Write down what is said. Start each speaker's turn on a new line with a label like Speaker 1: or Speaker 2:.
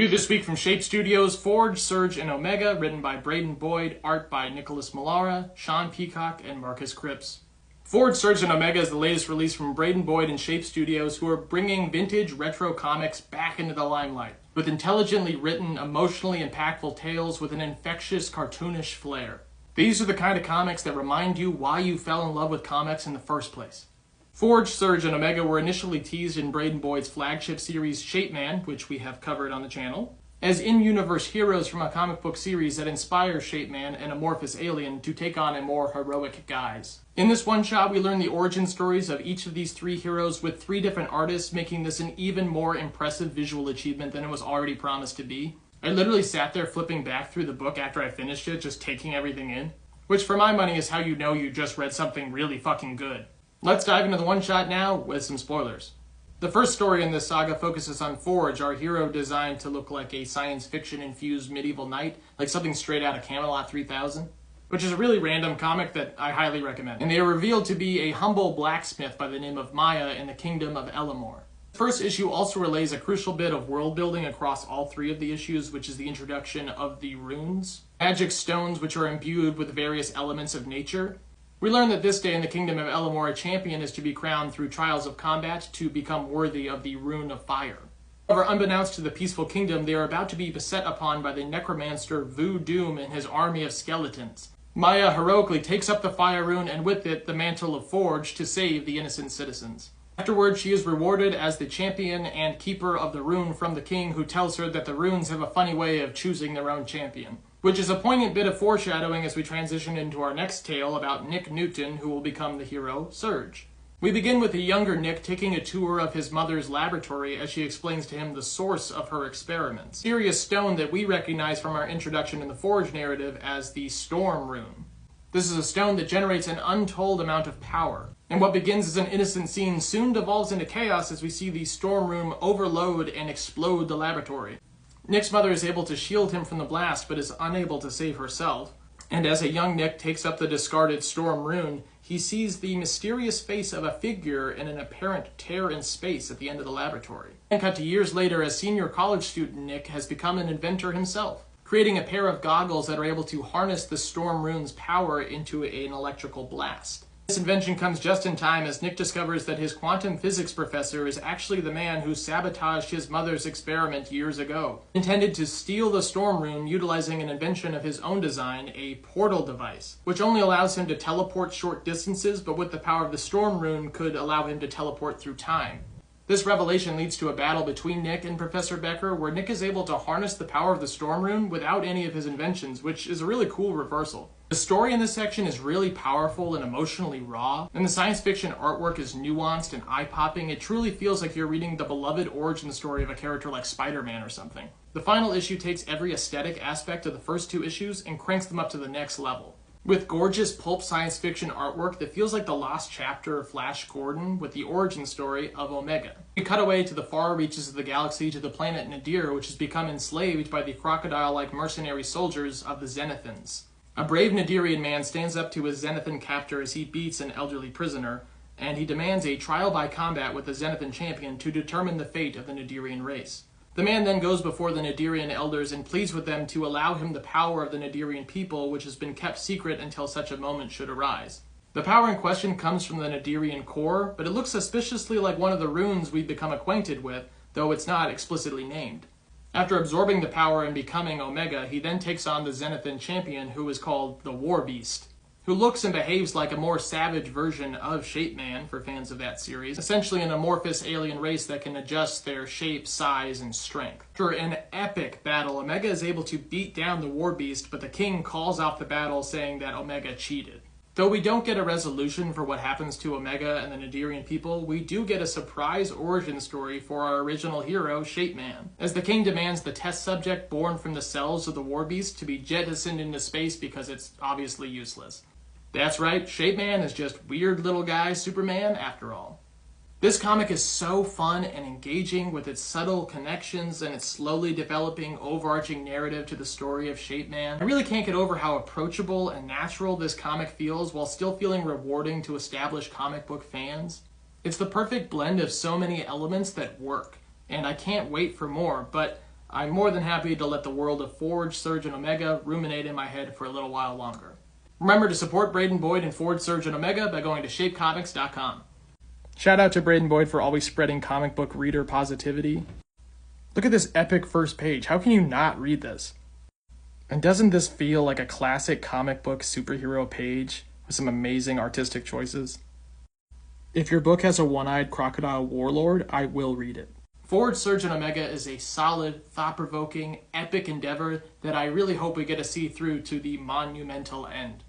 Speaker 1: This week from Shape Studios, Forge, Surge, and Omega, written by Breydon Boyd, art by Nicholas Millara, Sean Peacock, and Marcus Cripps. Forge, Surge, and Omega is the latest release from Breydon Boyd and Shape Studios, who are bringing vintage retro comics back into the limelight, with intelligently written, emotionally impactful tales with an infectious, cartoonish flair. These are the kind of comics that remind you why you fell in love with comics in the first place. Forge, Surge, and Omega were initially teased in Breydon Boyd's flagship series Shape Man, which we have covered on the channel, as in-universe heroes from a comic book series that inspire Shape Man, an amorphous alien, to take on a more heroic guise. In this one-shot, we learn the origin stories of each of these three heroes with three different artists, making this an even more impressive visual achievement than it was already promised to be. I literally sat there flipping back through the book after I finished it, just taking everything in, which for my money is how you know you just read something really fucking good. Let's dive into the one-shot now with some spoilers. The first story in this saga focuses on Forge, our hero designed to look like a science fiction-infused medieval knight, like something straight out of Camelot 3000, which is a really random comic that I highly recommend. And they are revealed to be a humble blacksmith by the name of Maya in the kingdom of Elamor. The first issue also relays a crucial bit of world building across all three of the issues, which is the introduction of the runes, magic stones which are imbued with various elements of nature. We learn that this day in the kingdom of Elamor, a champion is to be crowned through trials of combat to become worthy of the Rune of Fire. However, unbeknownst to the peaceful kingdom, they are about to be beset upon by the necromancer Vu Doom and his army of skeletons. Maya heroically takes up the fire rune and with it the mantle of Forge to save the innocent citizens. Afterwards, she is rewarded as the champion and keeper of the rune from the king, who tells her that the runes have a funny way of choosing their own champion, which is a poignant bit of foreshadowing as we transition into our next tale about Nick Newton, who will become the hero, Surge. We begin with a younger Nick taking a tour of his mother's laboratory as she explains to him the source of her experiments, a mysterious stone that we recognize from our introduction in the Forge narrative as the Storm Rune. This is a stone that generates an untold amount of power, and what begins as an innocent scene soon devolves into chaos as we see the Storm Rune overload and explode the laboratory. Nick's mother is able to shield him from the blast, but is unable to save herself. And as a young Nick takes up the discarded Storm Rune, he sees the mysterious face of a figure in an apparent tear in space at the end of the laboratory. And cut to years later, as senior college student Nick has become an inventor himself, creating a pair of goggles that are able to harness the Storm Rune's power into an electrical blast. This invention comes just in time as Nick discovers that his quantum physics professor is actually the man who sabotaged his mother's experiment years ago, intended to steal the Storm Rune utilizing an invention of his own design, a portal device, which only allows him to teleport short distances, but with the power of the Storm Rune could allow him to teleport through time. This revelation leads to a battle between Nick and Professor Becker, where Nick is able to harness the power of the Storm Rune without any of his inventions, which is a really cool reversal. The story in this section is really powerful and emotionally raw, and the science fiction artwork is nuanced and eye-popping. It truly feels like you're reading the beloved origin story of a character like Spider-Man or something. The final issue takes every aesthetic aspect of the first two issues and cranks them up to the next level, with gorgeous pulp science fiction artwork that feels like the lost chapter of Flash Gordon with the origin story of Omega. We cut away to the far reaches of the galaxy to the planet Nadir, which has become enslaved by the crocodile-like mercenary soldiers of the Zenithans. A brave Nadirian man stands up to his Zenithan captor as he beats an elderly prisoner, and he demands a trial by combat with the Zenithan champion to determine the fate of the Nadirian race. The man then goes before the Nadirian elders and pleads with them to allow him the power of the Nadirian people, which has been kept secret until such a moment should arise. The power in question comes from the Nadirian core, but it looks suspiciously like one of the runes we've become acquainted with, though it's not explicitly named. After absorbing the power and becoming Omega, he then takes on the Zenithan champion, who is called the War Beast, who looks and behaves like a more savage version of Shape Man for fans of that series, essentially an amorphous alien race that can adjust their shape, size, and strength. After an epic battle, Omega is able to beat down the War Beast, but the king calls off the battle saying that Omega cheated. Though we don't get a resolution for what happens to Omega and the Nadirian people, we do get a surprise origin story for our original hero, Shape Man, as the king demands the test subject born from the cells of the War Beast to be jettisoned into space because it's obviously useless. That's right, Shape Man is just weird little guy Superman after all. This comic is so fun and engaging with its subtle connections and its slowly developing overarching narrative to the story of Shape Man. I really can't get over how approachable and natural this comic feels while still feeling rewarding to established comic book fans. It's the perfect blend of so many elements that work, and I can't wait for more, but I'm more than happy to let the world of Forge, Surge, and Omega ruminate in my head for a little while longer. Remember to support Breydon Boyd and Forge, Surge, and Omega by going to shapecomics.com. Shout out to Breydon Boyd for always spreading comic book reader positivity. Look at this epic first page. How can you not read this? And doesn't this feel like a classic comic book superhero page with some amazing artistic choices? If your book has a one-eyed crocodile warlord, I will read it. Forge, Surge, and Omega is a solid, thought-provoking, epic endeavor that I really hope we get to see through to the monumental end.